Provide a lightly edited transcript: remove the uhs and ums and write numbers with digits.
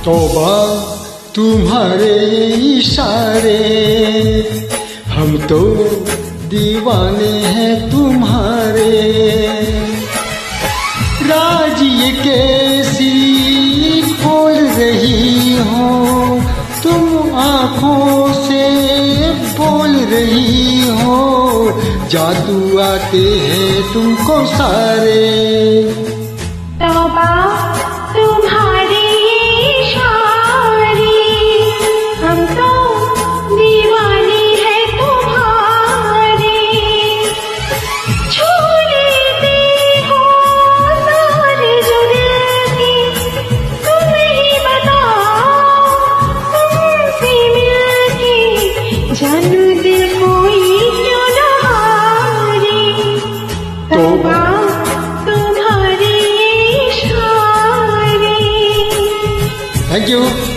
तौबा तुम्हारे इशारे, हम तो दीवाने हैं तुम्हारे। राज ये कैसी खोल रही हो, तुम आँखों से बोल रही हो, जादू आते हैं तुमको सारे। तौबा तुम्हारे इशारे, हम तो दीवाने हैं तुम्हारे। छू लेते हो सारे जो दिल की, तुम ही बताओ तुमसे मिलके जानू दिल कोई क्यों न हारे। तौबा Thank you.